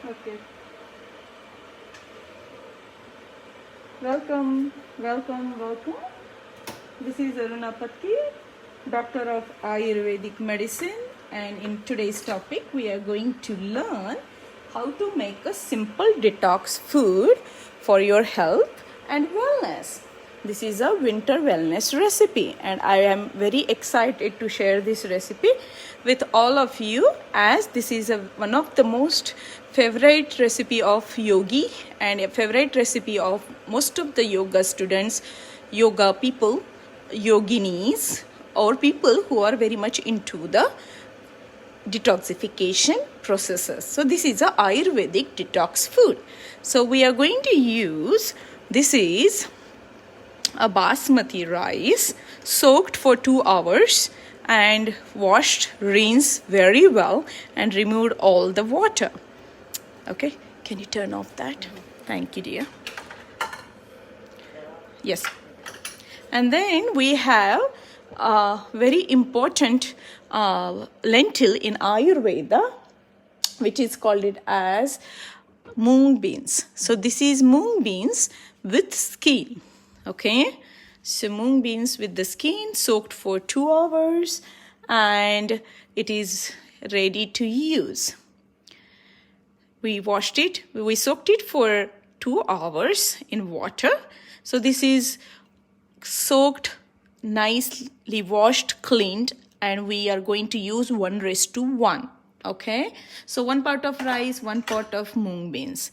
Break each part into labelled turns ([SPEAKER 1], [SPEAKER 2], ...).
[SPEAKER 1] Okay. Welcome, welcome, welcome. This is Aruna Patki, Doctor of Ayurvedic Medicine, and in today's topic, we are going to learn how to make a simple detox food for your health and wellness. This is a winter wellness recipe, and I am very excited to share this recipe with all of you, as this is one of the most favorite recipe of yogi and a favorite recipe of most of the yoga students, yoga people, yoginis, or people who are very much into the detoxification processes. So this is a Ayurvedic detox food. So we are going to use, this is a basmati rice soaked for 2 hours and washed, rinsed very well and removed all the water. Okay, can you turn off that? Thank you, dear. Yes. And then we have a very important lentil in Ayurveda, which is called it as mung beans. So this is mung beans with skin. Okay, so mung beans with the skin soaked for 2 hours and it is ready to use. We washed it, we soaked it for 2 hours in water. So this is soaked, nicely washed, cleaned, and we are going to use 1:1. Okay, so 1 part of rice, 1 part of mung beans.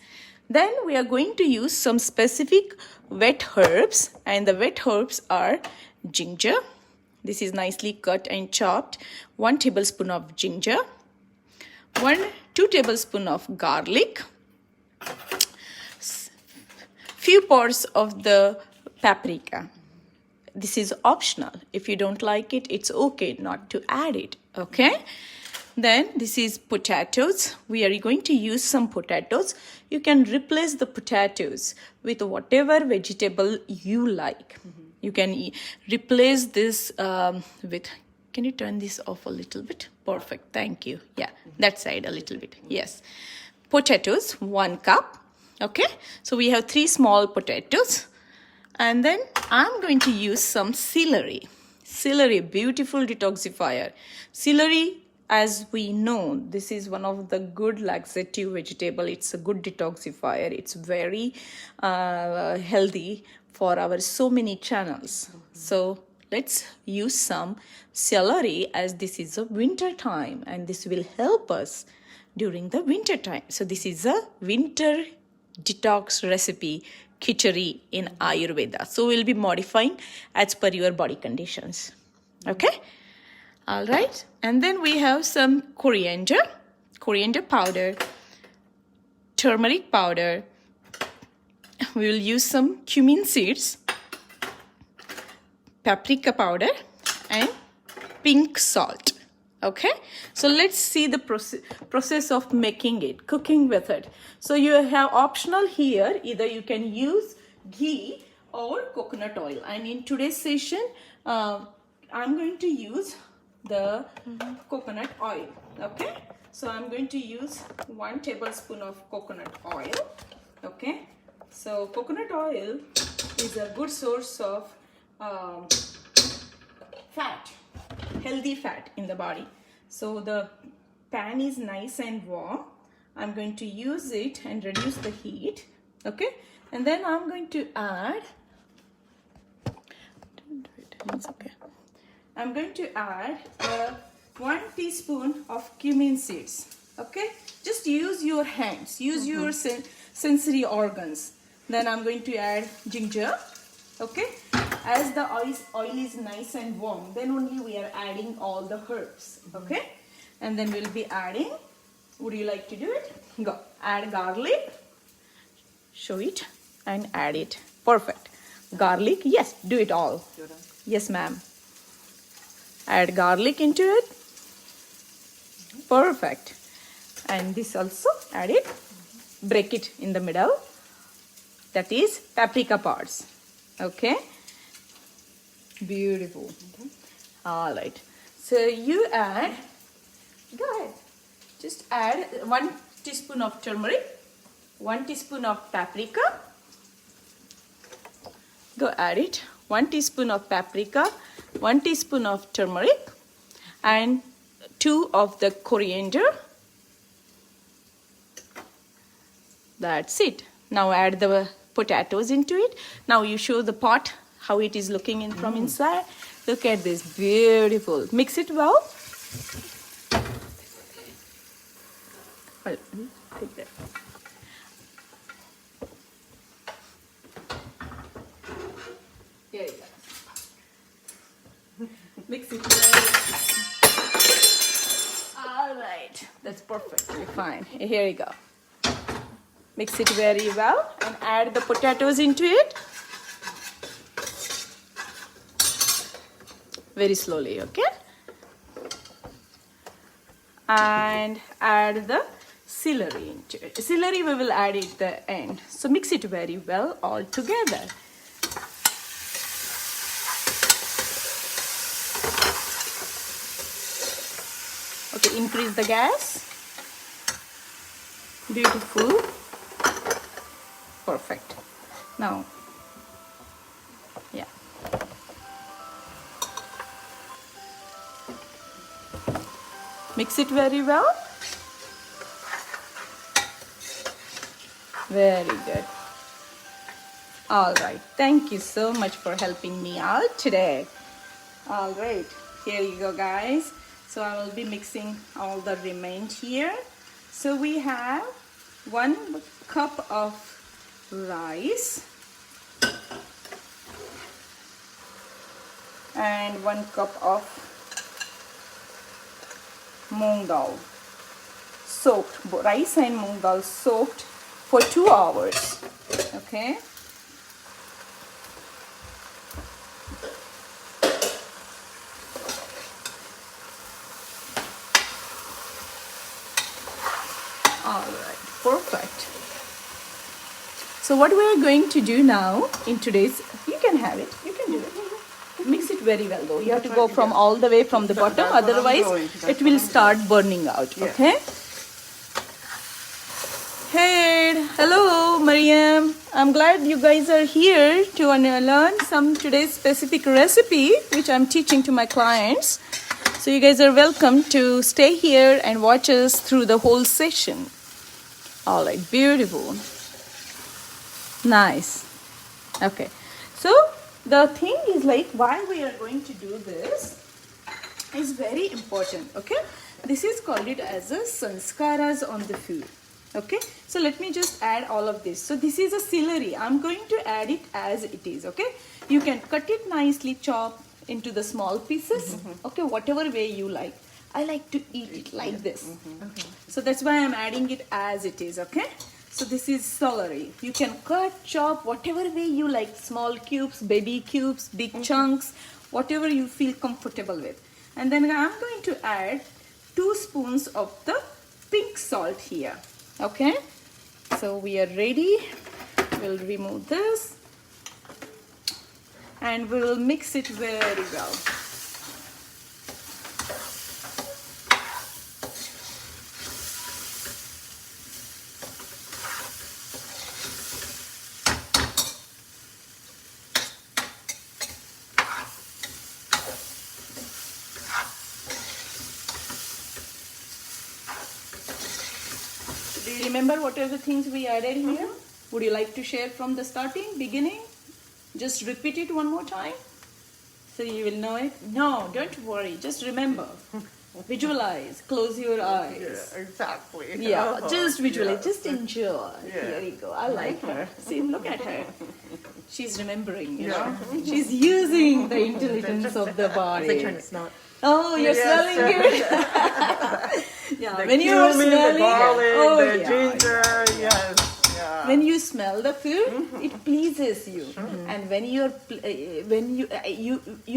[SPEAKER 1] Then we are going to use some specific wet herbs, and the wet herbs are ginger. This is nicely cut and chopped. 1 tablespoon of ginger, 2 tablespoons of garlic, few parts of the paprika. This is optional. If you don't like it, it's okay not to add it. Okay. Then this is potatoes. We are going to use some potatoes. You can replace the potatoes with whatever vegetable you like. You can replace this with, can you turn this off a little bit? Perfect. Thank you. Yeah, that side a little bit. Yes. Potatoes, 1 cup. Okay. So we have 3 small potatoes. And then I'm going to use some celery. Celery, beautiful detoxifier. Celery, as we know, this is one of the good laxative vegetable. It's a good detoxifier. It's very healthy for our so many channels. So let's use some celery, as this is a winter time and this will help us during the winter time. So this is a winter detox recipe, khichdi in Ayurveda. So we'll be modifying as per your body conditions. Okay. All right. And then we have some coriander powder, turmeric powder. We will use some cumin seeds, paprika powder, and pink salt. Okay, so let's see the process of making it, cooking with it. So you have optional here, either you can use ghee or coconut oil. And in today's session, I'm going to use the coconut oil. Okay, so I'm going to use 1 tablespoon of coconut oil. Okay, so coconut oil is a good source of fat, healthy fat in the body. So the pan is nice and warm. I'm going to use it and reduce the heat. Okay, and then I'm going to add, it's okay, I'm going to add 1 teaspoon of cumin seeds. Okay, just use your hands, use your sensory organs. Then I'm going to add ginger. Okay, as the oil is nice and warm, then only we are adding all the herbs. Okay, and then we'll be adding, would you like to do it? Go, add garlic, show it and add it. Perfect. Garlic, yes, do it all. Yes, ma'am. Add garlic into it. Perfect. And this also, add it, break it in the middle. That is paprika parts. Okay, beautiful. All right, so you add, go ahead, just add 1 teaspoon of turmeric, 1 teaspoon of paprika. Go add it. 1 teaspoon of paprika, 1 teaspoon of turmeric, and 2 of the coriander. That's it. Now add the potatoes into it. Now you show the pot how it is looking in from inside. Look at this, beautiful. Mix it well. Well, take that. Here you go. Mix it well. All right, that's perfectly fine. Here you go. Mix it very well and add the potatoes into it. Very slowly, okay? And add the celery into it. Celery we will add at the end. So mix it very well all together. Okay, increase the gas. Beautiful. Perfect. Now, yeah. Mix it very well. Very good. All right. Thank you so much for helping me out today. All right. Here you go, guys. So I will be mixing all the remain here. So we have 1 cup of rice and 1 cup of moong dal soaked, rice and moong dal soaked for 2 hours. Okay. All right, perfect. So what we are going to do now in today's, you can have it, you can do it. Mix it very well though. You have to go from all the way from the bottom, otherwise it will start burning out, okay? Hey, hello Mariam. I'm glad you guys are here to learn some today's specific recipe which I'm teaching to my clients. So you guys are welcome to stay here and watch us through the whole session. All right, beautiful. Nice. Okay, so the thing is like why we are going to do this is very important. Okay, this is called it as a sanskaras on the food. Okay, so let me just add all of this. So this is a celery. I'm going to add it as it is. Okay, you can cut it nicely, chop into the small pieces. Okay, whatever way you like. I like to eat it like this. Okay, so that's why I'm adding it as it is. Okay. So this is celery. You can cut, chop, whatever way you like. Small cubes, baby cubes, big chunks, whatever you feel comfortable with. And then I'm going to add 2 spoons of the pink salt here. Okay. So we are ready. We'll remove this. And we will mix it very well. Do you remember what are the things we added here? Would you like to share from the beginning? Just repeat it one more time so you will know it. No, don't worry. Just remember. Visualize. Close your eyes.
[SPEAKER 2] Yeah, exactly.
[SPEAKER 1] Yeah, just visualize.
[SPEAKER 2] Yeah.
[SPEAKER 1] Just enjoy.
[SPEAKER 2] Yeah.
[SPEAKER 1] Here you go. I like her. See, look at her. She's remembering, you know. She's using the intelligence of the body.
[SPEAKER 2] They turn to smell it.
[SPEAKER 1] Oh, you're smelling good. Yeah,
[SPEAKER 2] The
[SPEAKER 1] when you are
[SPEAKER 2] cumin,
[SPEAKER 1] smelling,
[SPEAKER 2] the garlic, the
[SPEAKER 1] yeah,
[SPEAKER 2] ginger, yes. Yeah.
[SPEAKER 1] when you smell the food, it pleases you, and when you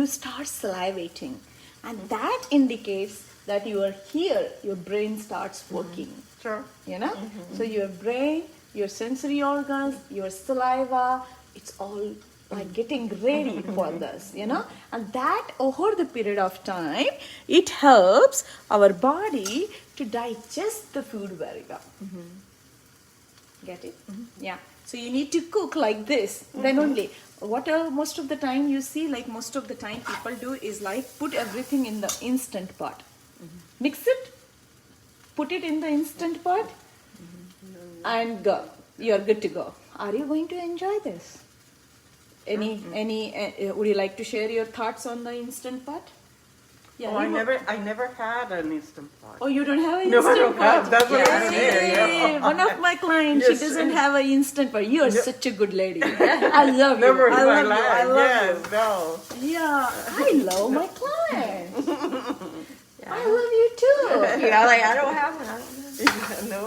[SPEAKER 1] start salivating, and that indicates that you are here. Your brain starts working.
[SPEAKER 2] Sure.
[SPEAKER 1] You know, so your brain, your sensory organs, your saliva, it's all like getting ready for this, you know, and that over the period of time, it helps our body to digest the food very well. Get it? Yeah. So you need to cook like this. Then only. What most of the time you see, like most of the time people do is like put everything in the instant pot. Mix it. Put it in the instant pot. And go. You're good to go. Are you going to enjoy this? Would you like to share your thoughts on the instant pot? Yeah.
[SPEAKER 2] Oh, I never had an instant pot.
[SPEAKER 1] Oh, you don't have an
[SPEAKER 2] No, I
[SPEAKER 1] instant
[SPEAKER 2] don't
[SPEAKER 1] pot?
[SPEAKER 2] have. That's what I'm saying.
[SPEAKER 1] Yay!
[SPEAKER 2] Yeah.
[SPEAKER 1] One of my clients,
[SPEAKER 2] Yes.
[SPEAKER 1] she doesn't have an instant pot. You are such a good lady. I love you.
[SPEAKER 2] Never in
[SPEAKER 1] I
[SPEAKER 2] my
[SPEAKER 1] love
[SPEAKER 2] life.
[SPEAKER 1] you. I love
[SPEAKER 2] Yes, no.
[SPEAKER 1] you. Yeah, I love my clients. I love you too.
[SPEAKER 3] Yeah, like I don't have one. I don't know.
[SPEAKER 2] No.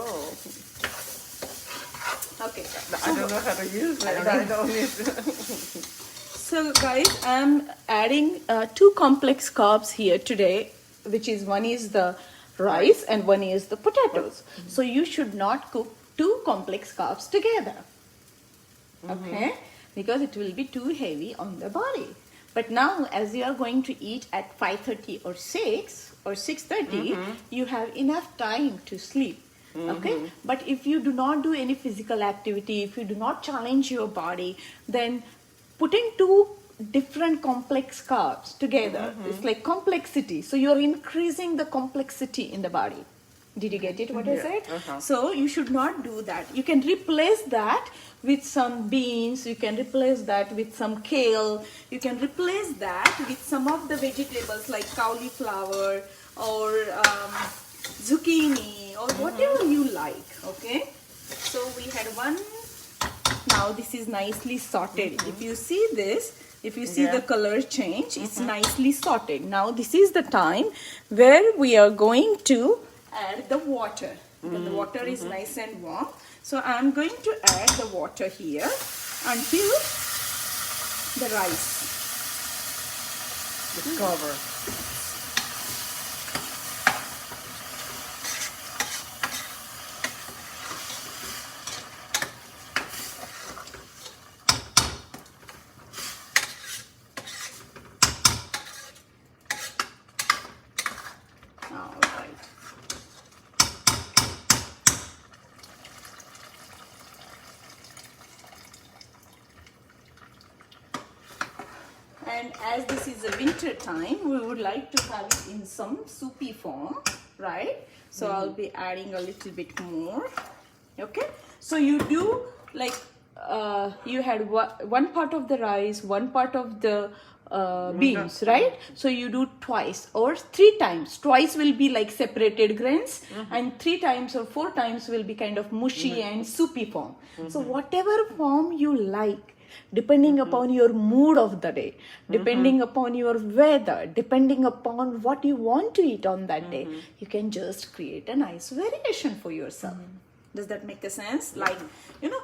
[SPEAKER 1] Okay.
[SPEAKER 2] I don't know how to use it. I don't need to.
[SPEAKER 1] So guys, I'm adding 2 complex carbs here today, which is one is the rice and one is the potatoes. So you should not cook 2 complex carbs together. Okay? Because it will be too heavy on the body. But now as you are going to eat at 5:30 or 6 or 6:30, you have enough time to sleep. Okay? But if you do not do any physical activity, if you do not challenge your body, then putting 2 different complex carbs together is like complexity. So you're increasing the complexity in the body. Did you get it what I said? So you should not do that. You can replace that with some beans, you can replace that with some kale, you can replace that with some of the vegetables like cauliflower or zucchini or whatever you like. Okay, so we had one. Now this is nicely sorted. If you see this, if you see the color change, it's nicely sorted. Now this is the time where we are going to add the water. When the water is nice and warm, so I'm going to add the water here until the rice.
[SPEAKER 2] Just cover.
[SPEAKER 1] All right. And as this is a winter time, we would like to have it in some soupy form, right? So I'll be adding a little bit more. Okay, so you do like you had one part of the rice, one part of the beans, right? So you do twice or 3 times. Twice will be like separated grains, and 3 times or 4 times will be kind of mushy and soupy form. So whatever form you like, depending upon your mood of the day, depending upon your weather, depending upon what you want to eat on that day, you can just create a nice variation for yourself. Does that make a sense? Like, you know,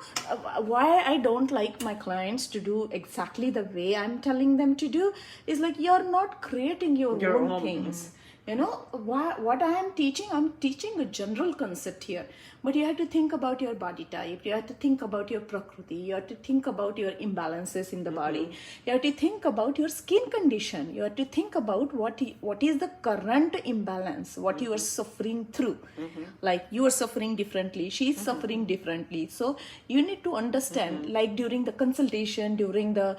[SPEAKER 1] why I don't like my clients to do exactly the way I'm telling them to do is like you're not creating your own things. You know, what I am teaching, I'm teaching a general concept here. But you have to think about your body type. You have to think about your prakriti. You have to think about your imbalances in the body. You have to think about your skin condition. You have to think about what is the current imbalance, what you are suffering through. Like you are suffering differently. She is suffering differently. So you need to understand, like during the consultation, during your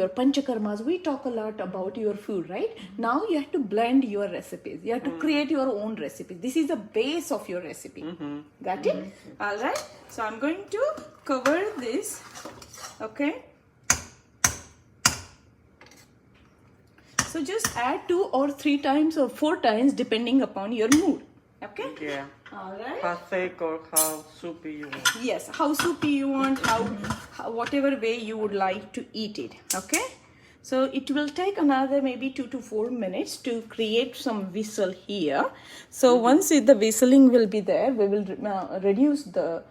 [SPEAKER 1] panchakarmas, we talk a lot about your food, right? Now you have to blend your recipes. You have to create your own recipes. This is the base of your recipe. Got it? All right. So I'm going to cover this. Okay. So just add 2 or 3 times or 4 times depending upon your mood. Okay.
[SPEAKER 2] Yeah.
[SPEAKER 1] All right.
[SPEAKER 2] How thick or how soupy you want.
[SPEAKER 1] Yes. How soupy you want. How whatever way you would like to eat it. Okay. So it will take another maybe 2 to 4 minutes to create some whistle here. So once the whistling will be there, we will reduce the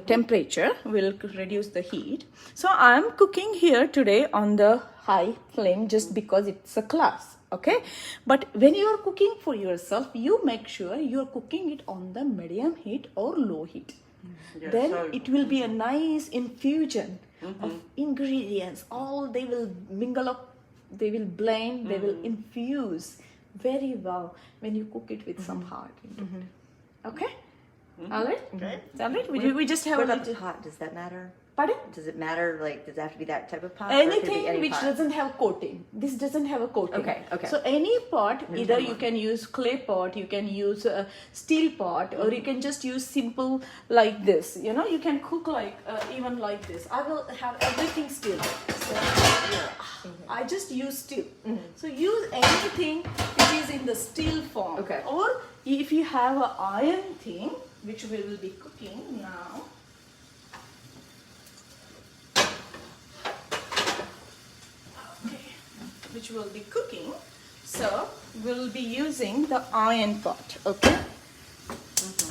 [SPEAKER 1] temperature, will reduce the heat. So I am cooking here today on the high flame just because it's a class. Okay, but when you are cooking for yourself, you make sure you are cooking it on the medium heat or low heat.
[SPEAKER 2] Yeah,
[SPEAKER 1] Then
[SPEAKER 2] so-
[SPEAKER 1] it will be a nice infusion of ingredients. All they will mingle up, they will blend, they will infuse very well when you cook it with some heart into it. Okay? All right?
[SPEAKER 2] Okay.
[SPEAKER 1] All right? We just have
[SPEAKER 3] What
[SPEAKER 1] a
[SPEAKER 3] about the
[SPEAKER 1] little...
[SPEAKER 3] pot? Does that matter?
[SPEAKER 1] Pardon?
[SPEAKER 3] Does it matter? Like, does it have to be that type of pot? or it could be
[SPEAKER 1] Anything
[SPEAKER 3] any
[SPEAKER 1] which
[SPEAKER 3] pot?
[SPEAKER 1] doesn't have coating. This doesn't have a coating.
[SPEAKER 3] Okay.
[SPEAKER 1] So any pot, either you can use clay pot, you can use a steel pot, or you can just use simple like this. You know, you can cook like even like this. I will have everything steel. So I just use steel. So use anything which is in the steel form.
[SPEAKER 3] Okay.
[SPEAKER 1] Or if you have an iron thing, which we will be cooking now. Which we'll be cooking. So we'll be using the iron pot, okay?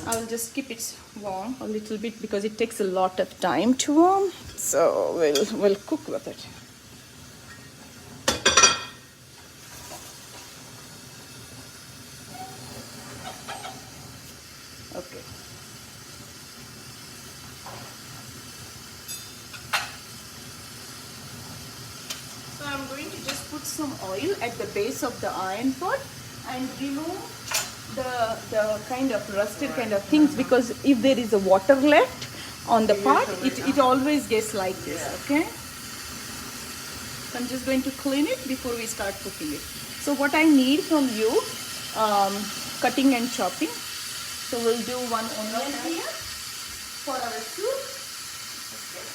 [SPEAKER 1] I will just keep it warm a little bit because it takes a lot of time to warm. So we'll cook with it. Okay. So I'm going to just put some oil at the base of the iron pot and remove the kind of rusted kind of things, because if there is a water left on the pot, it always gets like this, okay? So I'm just going to clean it before we start cooking it. So what I need from you, cutting and chopping. So we'll do 1 onion here for our soup. Okay.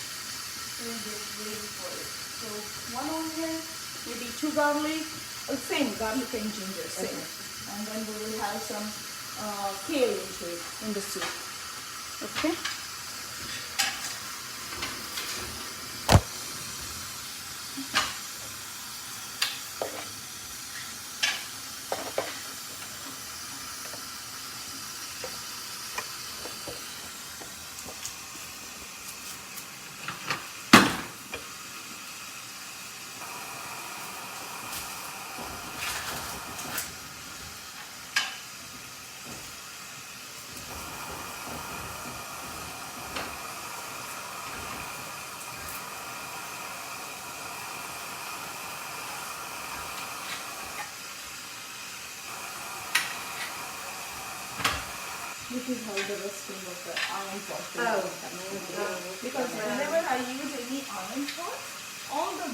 [SPEAKER 1] We'll just wait for it. So 1 onion, maybe 2 garlic, same garlic and ginger, same.
[SPEAKER 3] Okay.
[SPEAKER 1] And then we will have some kale into it in the soup. Okay. This is how the rusting of the iron pot will happen. Because whenever I use any iron pot, all the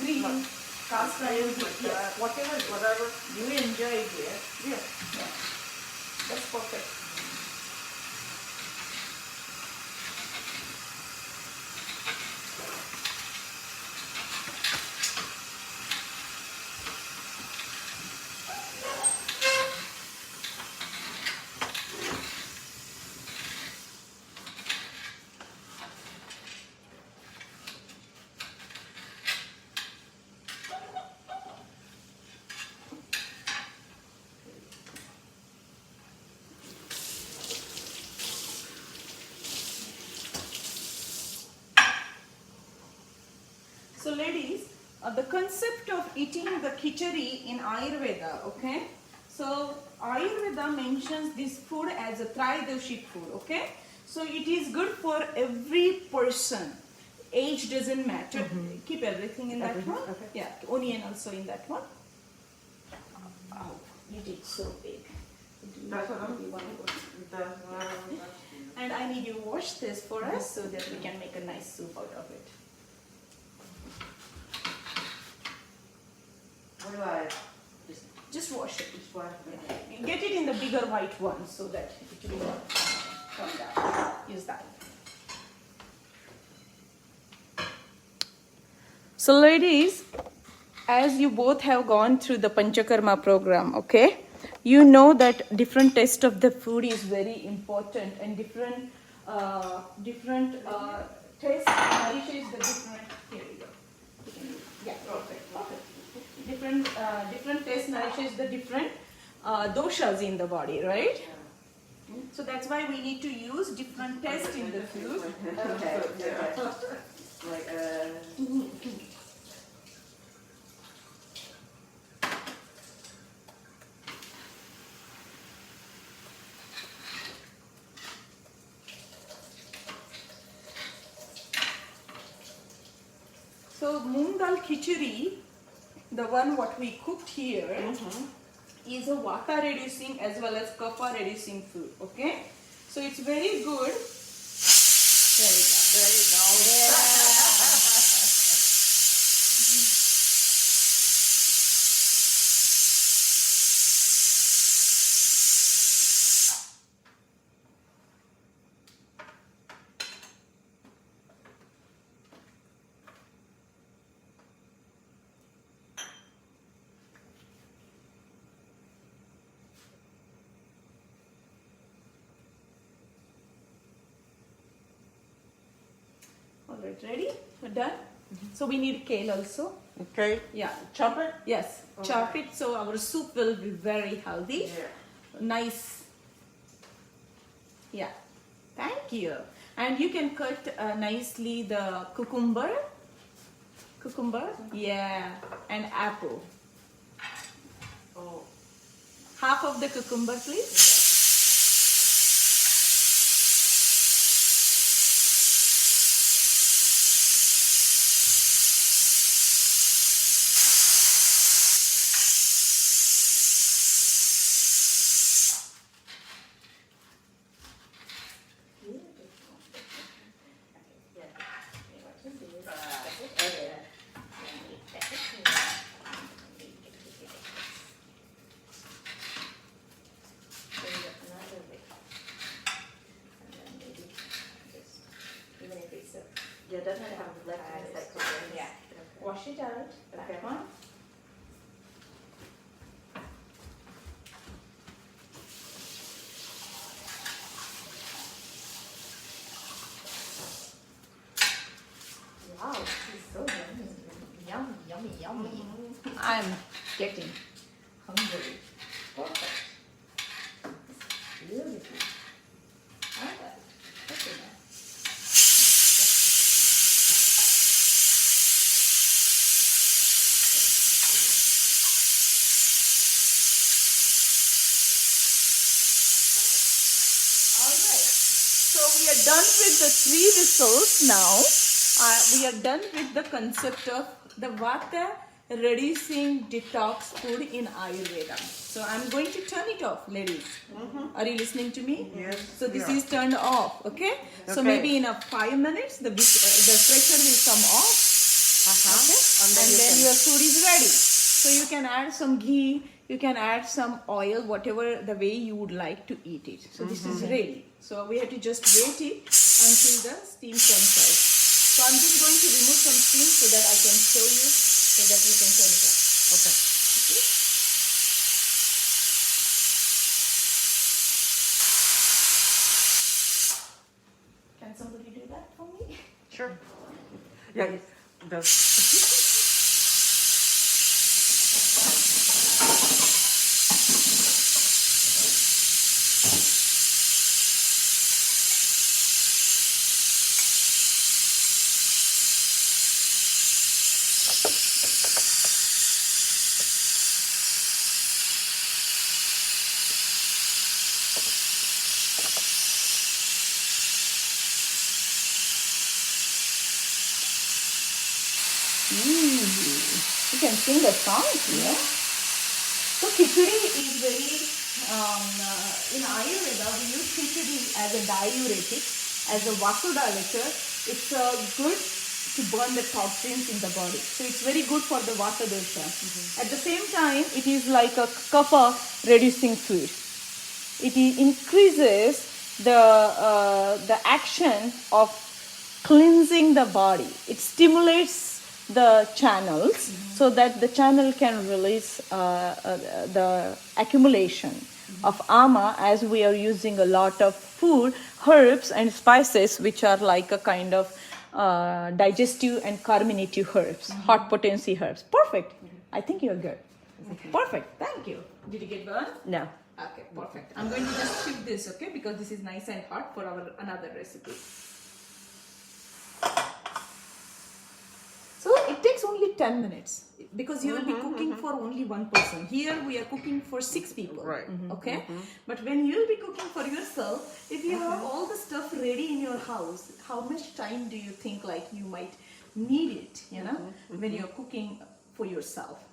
[SPEAKER 1] green cast iron, yes, whatever you enjoy here, yeah, that's perfect. So ladies, the concept of eating the khichdi in Ayurveda, okay? So Ayurveda mentions this food as a Tridoshik food, okay? So it is good for every person. Age doesn't matter. Keep everything in that one.
[SPEAKER 3] Okay.
[SPEAKER 1] Yeah, onion also in that one. Oh, you did so big.
[SPEAKER 2] That's what
[SPEAKER 1] You want to go-
[SPEAKER 2] That's what
[SPEAKER 1] And I need you to wash this for us so that we can make a nice soup out of it.
[SPEAKER 3] What do I
[SPEAKER 1] Just wash it.
[SPEAKER 3] just wash it?
[SPEAKER 1] Get it in the bigger white one so that it will come down. Use that. So ladies, as you both have gone through the Panchakarma program, okay, you know that different taste of the food is very important, and different taste nourishes the different. Here we go. Yeah, perfect. Different taste nourishes the different doshas in the body, right? So that's why we need to use different taste in the food.
[SPEAKER 3] Like,
[SPEAKER 1] So moong dal khichdi the one what we cooked here is a vata reducing as well as kapha reducing food. Okay, so it's very good. There you go.
[SPEAKER 2] There you go.
[SPEAKER 1] Alright, ready? We're done. So we need kale also.
[SPEAKER 2] Okay.
[SPEAKER 1] Yeah.
[SPEAKER 2] Chop it?
[SPEAKER 1] Yes. Chop it so our soup will be very healthy.
[SPEAKER 2] Yeah.
[SPEAKER 1] Nice. Yeah. Thank you. And you can cut nicely the cucumber. Cucumber? Yeah. And apple.
[SPEAKER 2] Oh.
[SPEAKER 1] Half of the cucumber, please.
[SPEAKER 3] Yeah, it doesn't have left hand side cooking.
[SPEAKER 1] Yeah. Wash it out.
[SPEAKER 3] Okay.
[SPEAKER 1] That one.
[SPEAKER 3] Wow, this is so yummy. Yummy, yummy, yummy.
[SPEAKER 1] I'm getting
[SPEAKER 3] Hungry.
[SPEAKER 1] perfect.
[SPEAKER 3] Beautiful.
[SPEAKER 1] Alright. Okay, now. Alright. So we are done with the 3 whistles now. We are done with the concept of the vata reducing detox food in Ayurveda. So I'm going to turn it off, ladies. Are you listening to me?
[SPEAKER 2] Yes,
[SPEAKER 1] So this
[SPEAKER 2] we are.
[SPEAKER 1] is turned off, okay? So
[SPEAKER 2] Okay.
[SPEAKER 1] maybe in a 5 minutes the pressure will come off. Okay?
[SPEAKER 2] And
[SPEAKER 1] And
[SPEAKER 2] then you
[SPEAKER 1] then
[SPEAKER 2] can-
[SPEAKER 1] your food is ready. So you can add some ghee, you can add some oil, whatever the way you would like to eat it. So this is ready. So we have to just wait it until the steam comes out. So I'm just going to remove some steam so that I can show you so that we can turn it off.
[SPEAKER 2] Okay.
[SPEAKER 1] Okay? Can somebody do that for me?
[SPEAKER 2] Sure. Yeah. The
[SPEAKER 1] You can sing a song here. So khichdi is very, in Ayurveda we use khichdi as a diuretic, as a vasodilator. It's good to burn the toxins in the body. So it's very good for the vata dosha. At the same time, it is like a kapha reducing food. It increases the action of cleansing the body. It stimulates the channels so that the channel can release the accumulation of ama, as we are using a lot of food, herbs and spices which are like a kind of digestive and carminative herbs, hot potency herbs. Perfect. I think you're good. Perfect. Thank you. Did you get burned?
[SPEAKER 3] No.
[SPEAKER 1] Okay, perfect. I'm going to just shift this, okay, because this is nice and hot for our another recipe. So it takes only 10 minutes because you will be cooking for only one person. Here we are cooking for 6 people.
[SPEAKER 2] Right.
[SPEAKER 1] Okay? But when you will be cooking for yourself, if you have all the stuff ready in your house, how much time do you think like you might need it, you know, when you're cooking for yourself?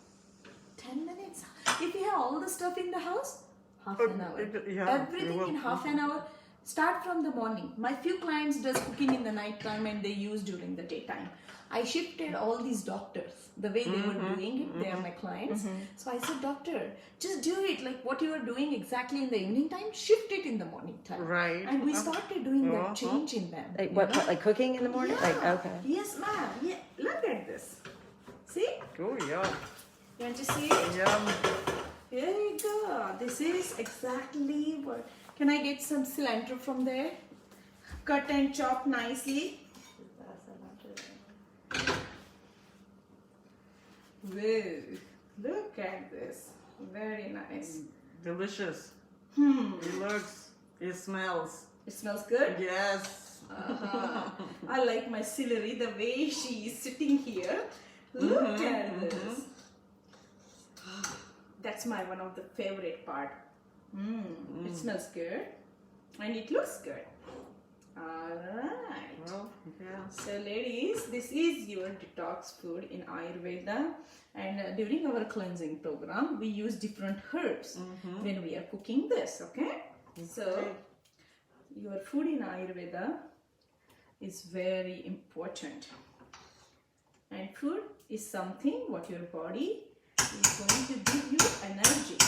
[SPEAKER 1] 10 minutes. If you have all the stuff in the house, half an hour.
[SPEAKER 2] yeah,
[SPEAKER 1] Everything
[SPEAKER 2] you will.
[SPEAKER 1] in half an hour. Start from the morning. My few clients does cooking in the night time and they use during the daytime. I shifted all these doctors, the way they were doing it, they are my clients. So I said, doctor, just do it like what you are doing exactly in the evening time, shift it in the morning time.
[SPEAKER 2] Right.
[SPEAKER 1] And we started doing that change in them.
[SPEAKER 4] Like
[SPEAKER 1] you
[SPEAKER 4] what?
[SPEAKER 1] know?
[SPEAKER 4] Like cooking in the morning? Like
[SPEAKER 1] Yeah.
[SPEAKER 4] okay.
[SPEAKER 1] Yes, ma'am. Yeah. Look at this. See?
[SPEAKER 2] Oh, yeah.
[SPEAKER 1] You want to see it?
[SPEAKER 2] Yum.
[SPEAKER 1] Here you go. This is exactly what. Can I get some cilantro from there? Cut and chop nicely. Whoa. Look at this. Very nice.
[SPEAKER 2] Delicious. It smells.
[SPEAKER 1] It smells good.
[SPEAKER 2] Yes.
[SPEAKER 1] I like my celery, the way she is sitting here. Look at this. That's my one of the favorite part. It smells good and it looks good. Alright.
[SPEAKER 2] Well, yeah.
[SPEAKER 1] So ladies, this is your detox food in Ayurveda, and during our cleansing program we use different herbs when we are cooking this, okay? So your food in Ayurveda is very important, and food is something what your body is going to give you energy.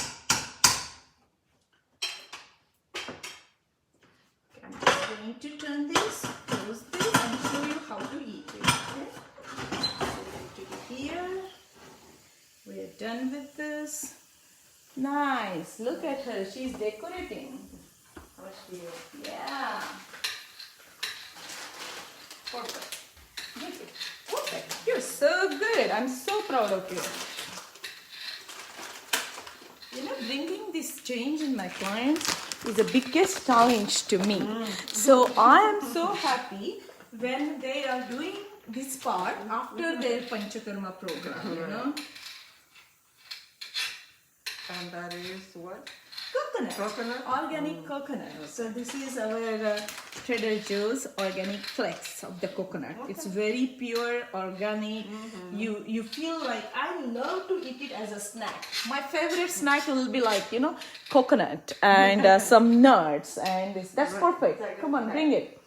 [SPEAKER 1] I'm just going to turn this, close this, and show you how to eat it. Okay? So we put it here. We're done with this. Nice. Look at her. She's decorating. How she? Yeah. Perfect. Good. Perfect. You're so good. I'm so proud of you. You know, bringing this change in my clients is the biggest challenge to me. So I am so happy when they are doing this part after their Panchakarma program, you know.
[SPEAKER 2] And that is what?
[SPEAKER 1] Coconut.
[SPEAKER 2] Coconut?
[SPEAKER 1] Organic coconut. So this is our Trader Joe's organic flex of the coconut. It's very pure, organic. You feel like I love to eat it as a snack. My favorite snack will be like, you know, coconut and some nuts and this. That's perfect. Come on, bring it.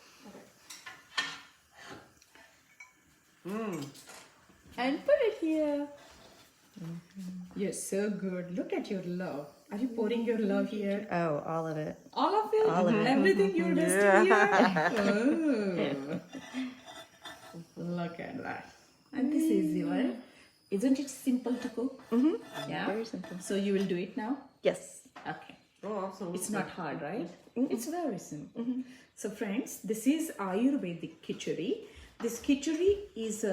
[SPEAKER 1] And put it here. You're so good. Look at your love. Are you pouring your love here?
[SPEAKER 4] Oh, all of it.
[SPEAKER 1] All of it?
[SPEAKER 4] All of it.
[SPEAKER 1] Everything you're dusting here? Oh. Look at that. And this is your... Isn't it simple to cook? Yeah?
[SPEAKER 4] Very simple.
[SPEAKER 1] So you will do it now?
[SPEAKER 4] Yes.
[SPEAKER 1] Okay.
[SPEAKER 2] Oh, absolutely.
[SPEAKER 1] It's not hard, right? It's very simple. So friends, this is Ayurvedic khichdi. This khichdi is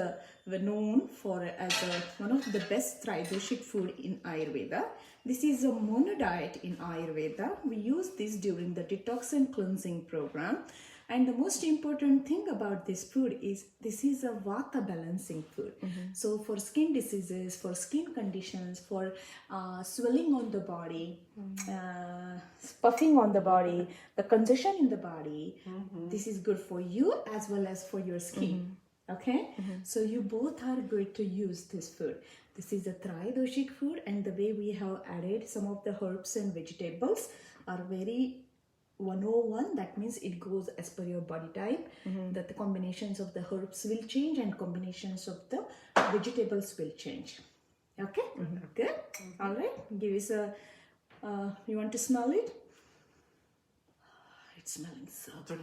[SPEAKER 1] known for as one of the best Tridoshik food in Ayurveda. This is a mono diet in Ayurveda. We use this during the detox and cleansing program. And the most important thing about this food is this is a vata balancing food. So for skin diseases, for skin conditions, for swelling on the body, puffing on the body, the congestion in the body, this is good for you as well as for your skin. Okay, so you both are good to use this food. This is a Tridoshik food, and the way we have added some of the herbs and vegetables are very 101. That means it goes as per your body type, that the combinations of the herbs will change and combinations of the vegetables will change. Okay, good. All right, give us a you want to smell it? It's smelling so good.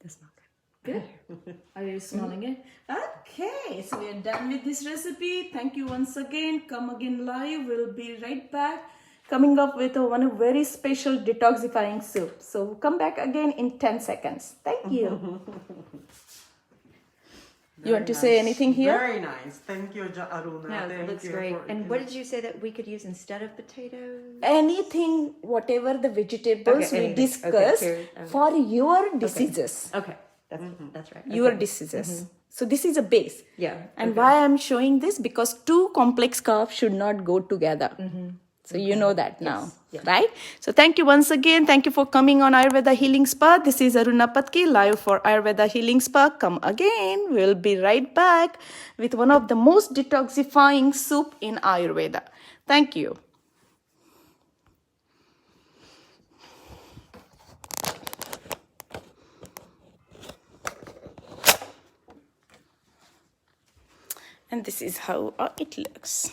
[SPEAKER 4] That's not good.
[SPEAKER 1] Good. Are you smelling it? Okay, so we are done with this recipe. Thank you once again. Come again live. We'll be right back, coming up with one very special detoxifying soup. So come back again in 10 seconds. Thank you. You want to say anything here?
[SPEAKER 2] Very nice. Thank you, Aruna.
[SPEAKER 4] No,
[SPEAKER 2] Thank
[SPEAKER 4] it looks
[SPEAKER 2] you
[SPEAKER 4] great.
[SPEAKER 2] for-
[SPEAKER 4] And what did you say that we could use instead of potatoes?
[SPEAKER 1] Anything, whatever the vegetables
[SPEAKER 4] Okay,
[SPEAKER 1] we
[SPEAKER 4] anything. Okay,
[SPEAKER 1] discussed
[SPEAKER 4] period. Okay.
[SPEAKER 1] for your diseases.
[SPEAKER 4] Okay, that's right.
[SPEAKER 1] Your
[SPEAKER 4] Okay.
[SPEAKER 1] diseases. So this is a base.
[SPEAKER 4] Yeah.
[SPEAKER 1] And why I'm showing this? Because two complex carbs should not go together. So you know that now,
[SPEAKER 4] yes.
[SPEAKER 1] right? So thank you once again. Thank you for coming on Ayurveda Healing Spa. This is Aruna Patki live for Ayurveda Healing Spa. Come again. We'll be right back with one of the most detoxifying soup in Ayurveda. Thank you. And this is how it looks.